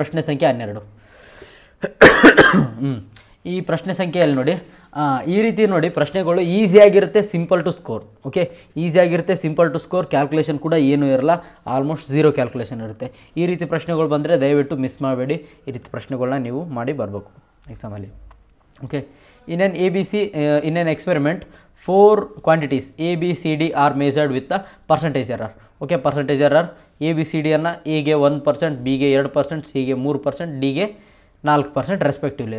ಪ್ರಶ್ನೆ ಸಂಖ್ಯೆ 12 ಈ ಪ್ರಶ್ನೆ ಸಂಖ್ಯೆಯಲ್ಲಿ ನೋಡಿ ಈ ರೀತಿ ನೋಡಿ ಪ್ರಶ್ನೆಗಳು ಈಸಿಯಾಗಿರುತ್ತೆ, ಸಿಂಪಲ್ ಟು ಸ್ಕೋರ್. ಓಕೆ, ಈಸಿಯಾಗಿರುತ್ತೆ, ಸಿಂಪಲ್ ಟು ಸ್ಕೋರ್. ಕ್ಯಾಲ್ಕುಲೇಷನ್ ಕೂಡ ಏನೂ ಇರಲ್ಲ, ಆಲ್ಮೋಸ್ಟ್ ಝೀರೋ ಕ್ಯಾಲ್ಕುಲೇಷನ್ ಇರುತ್ತೆ. ಈ ರೀತಿ ಪ್ರಶ್ನೆಗಳು ಬಂದರೆ ದಯವಿಟ್ಟು ಮಿಸ್ ಮಾಡಬೇಡಿ. ಈ ರೀತಿ ಪ್ರಶ್ನೆಗಳನ್ನ ನೀವು ಮಾಡಿ ಬರಬೇಕು ಎಕ್ಸಾಮಲ್ಲಿ. Okay, in an experiment 4 quantities A, B, C, D are measured with the percentage error. Okay, percentage error A B C ಡಿಯನ್ನು ಎಗೆ 1%, ಬಿಗೆ 2%, ಸಿಗೆ 3%, ಡಿಗೆ 4% ರೆಸ್ಪೆಕ್ಟಿವ್ಲಿ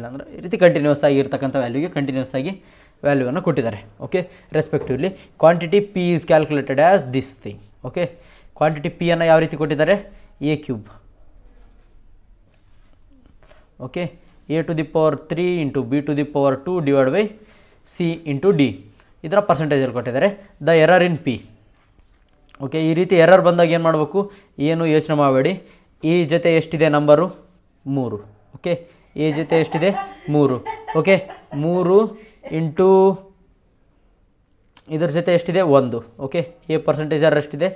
ಅಂದರೆ ಈ ರೀತಿ ಕಂಟಿನ್ಯೂಸ್ ಆಗಿರ್ತಕ್ಕಂಥ ವ್ಯಾಲ್ಯೂಗೆ ಕಂಟಿನ್ಯೂಸ್ ಆಗಿ ವ್ಯಾಲ್ಯೂವನ್ನು ಕೊಟ್ಟಿದ್ದಾರೆ. Okay, respectively quantity P is calculated as this thing. Okay, quantity P ಅನ್ನು ಯಾವ ರೀತಿ ಕೊಟ್ಟಿದ್ದಾರೆ? A cube. Okay, a to the power 3 into b to the power 2 divided by c into d ಇದರ ಪರ್ಸೆಂಟೇಜಲ್ಲಿ ಕೊಟ್ಟಿದ್ದಾರೆ. The error in P. Okay, ಈ ರೀತಿ error ಬಂದಾಗ ಏನು ಮಾಡಬೇಕು? ಏನು ಯೋಚನೆ ಮಾಡಬೇಡಿ. ಎ ಜೊತೆ ಎಷ್ಟಿದೆ ನಂಬರು? 3. ಓಕೆ, ಎ ಜೊತೆ ಎಷ್ಟಿದೆ? 3. ಓಕೆ, 3 ಇಂಟು ಇದರ ಜೊತೆ ಎಷ್ಟಿದೆ? 1. ಓಕೆ, ಎ ಪರ್ಸೆಂಟೇಜ್ ಎರರ್ ಎಷ್ಟಿದೆ?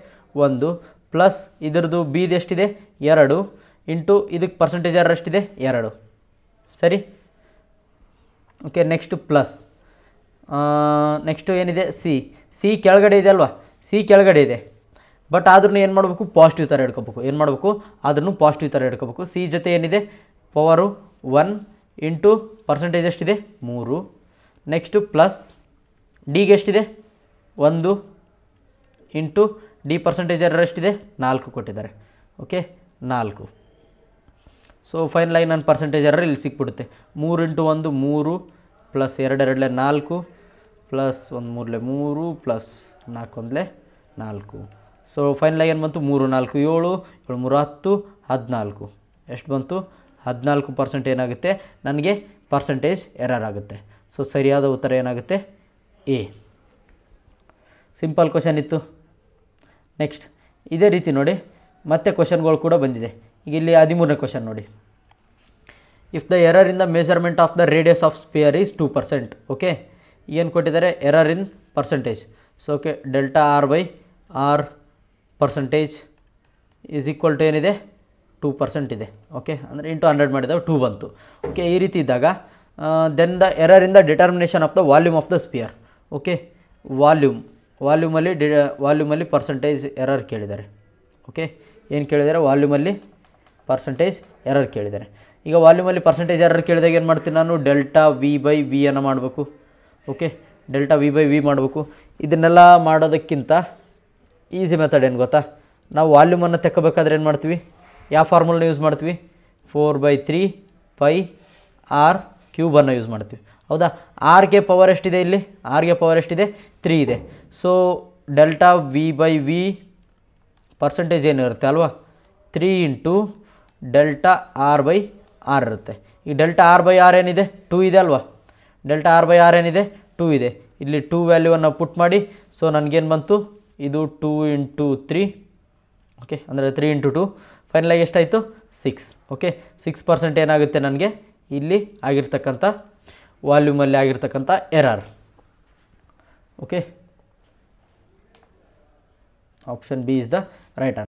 1 ಪ್ಲಸ್ ಇದರದ್ದು ಬಿದು ಎಷ್ಟಿದೆ? 2 ಇಂಟು ಇದಕ್ಕೆ ಪರ್ಸೆಂಟೇಜ್ ಎರರ್ ಎಷ್ಟಿದೆ? 2. ಸರಿ. Okay, next plus. ನೆಕ್ಸ್ಟು ಏನಿದೆ? ಸಿ ಕೆಳಗಡೆ ಇದೆ ಅಲ್ವಾ? ಸಿ ಕೆಳಗಡೆ ಇದೆ, ಬಟ್ ಆದ್ರೂ ಏನು ಮಾಡಬೇಕು? ಪಾಸಿಟಿವ್ ಥರ ಹಿಡ್ಕೋಬೇಕು. ಏನು ಮಾಡಬೇಕು? ಆದ್ರೂ ಪಾಸಿಟಿವ್ ಥರ ಹಿಡ್ಕೋಬೇಕು. ಸಿ ಜೊತೆ ಏನಿದೆ? ಪವರು 1 ಇಂಟು ಪರ್ಸೆಂಟೇಜ್ ಎಷ್ಟಿದೆ? 3. ನೆಕ್ಸ್ಟು ಪ್ಲಸ್ ಡಿಗೆ ಎಷ್ಟಿದೆ? 1 ಇಂಟು ಡಿ ಪರ್ಸೆಂಟೇಜ್ ಎರರ್ ಎಷ್ಟಿದೆ? 4 ಕೊಟ್ಟಿದ್ದಾರೆ. ಓಕೆ, 4. ಸೊ ಫೈನಲ್ ಆಗಿ ನನ್ನ ಪರ್ಸೆಂಟೇಜ್ ಎರರ್ ಇಲ್ಲಿ ಸಿಕ್ಬಿಡುತ್ತೆ. 3 into 1 3 plus 2 2 4 plus 1 3 3 plus 4 1 4. So final ಆಗಿ ಏನು ಬಂತು? 3 4 7 7 3 10 14. ಎಷ್ಟು ಬಂತು? 14% ಏನಾಗುತ್ತೆ ನನಗೆ ಪರ್ಸೆಂಟೇಜ್ ಎರರ್ ಆಗುತ್ತೆ. ಸೊ ಸರಿಯಾದ ಉತ್ತರ ಏನಾಗುತ್ತೆ? ಎ. ಸಿಂಪಲ್ ಕ್ವಶನ್ ಇತ್ತು. ನೆಕ್ಸ್ಟ್ ಇದೇ ರೀತಿ ನೋಡಿ ಮತ್ತೆ ಕ್ವಶನ್ಗಳು ಕೂಡ ಬಂದಿದೆ. ಈಗ ಇಲ್ಲಿ 13ನೇ ಕ್ವಶನ್ ನೋಡಿ. If the error in the measurement of the radius of sphere is 2%. Okay, ಏನು ಕೊಟ್ಟಿದ್ದಾರೆ? Error in percentage. So okay, delta R by R percentage is equal to ಏನಿದೆ? 2% ಇದೆ. ಓಕೆ, ಅಂದರೆ ಇಂಟು 100 ಮಾಡಿದಾಗ 2 ಬಂತು. ಓಕೆ, ಈ ರೀತಿ ಇದ್ದಾಗ then the error in the determination of the volume of the sphere. Okay, ವಾಲ್ಯೂಮಲ್ಲಿ ಪರ್ಸೆಂಟೇಜ್ ಎರರ್ ಕೇಳಿದ್ದಾರೆ. ಓಕೆ, ಏನು ಕೇಳಿದ್ದಾರೆ? ವಾಲ್ಯೂಮಲ್ಲಿ ಪರ್ಸೆಂಟೇಜ್ ಎರರ್ ಕೇಳಿದ್ದಾರೆ. ಈಗ ವಾಲ್ಯೂಮಲ್ಲಿ ಪರ್ಸೆಂಟೇಜ್ ಎರರ್ ಕೇಳಿದಾಗ ಏನು ಮಾಡ್ತೀನಿ ನಾನು? ಡೆಲ್ಟಾ ವಿ ಬೈ ವಿ ಅನ್ನು ಮಾಡಬೇಕು. Okay, delta V by V ಮಾಡಬೇಕು. ಇದನ್ನೆಲ್ಲ ಮಾಡೋದಕ್ಕಿಂತ ಈಸಿ ಮೆಥಡ್ ಏನು ಗೊತ್ತಾ? ನಾವು ವಾಲ್ಯೂಮನ್ನು ತೆಕ್ಕೋಬೇಕಾದ್ರೆ ಏನು ಮಾಡ್ತೀವಿ? ಯಾವ ಫಾರ್ಮುಲನ್ನ ಯೂಸ್ ಮಾಡ್ತೀವಿ? 4/3 ಪೈ ಆರ್ ಕ್ಯೂಬನ್ನು ಯೂಸ್ ಮಾಡ್ತೀವಿ. ಹೌದಾ? ಆರ್ಗೆ ಪವರ್ ಎಷ್ಟಿದೆ ಇಲ್ಲಿ? ಆರ್ಗೆ ಪವರ್ ಎಷ್ಟಿದೆ? 3 ಇದೆ. So delta V by V percentage ಏನಿರುತ್ತೆ ಅಲ್ವಾ? 3 into delta R by R ಇರುತ್ತೆ. ಈ ಡೆಲ್ಟಾ ಆರ್ ಬೈ ಆರ್ ಏನಿದೆ? 2 ಇದೆ ಅಲ್ವಾ? ಡೆಲ್ಟಾ ಆರ್ ಬೈ ಆರ್ ಏನಿದೆ? 2 ಇದೆ. ಇಲ್ಲಿ 2 ವ್ಯಾಲ್ಯೂವನ್ನು ಪುಟ್ ಮಾಡಿ. ಸೊ ನನಗೇನು ಬಂತು? ಇದು 2 ಇಂಟು 3. ಓಕೆ, ಅಂದರೆ 3 ಇಂಟು 2 ಫೈನಲಾಗಿ ಎಷ್ಟಾಯಿತು? 6. ಓಕೆ, 6% ಏನಾಗುತ್ತೆ ನನಗೆ ಇಲ್ಲಿ ಆಗಿರ್ತಕ್ಕಂಥ ವಾಲ್ಯೂಮಲ್ಲಿ ಆಗಿರ್ತಕ್ಕಂಥ error. Okay, option B is the right answer.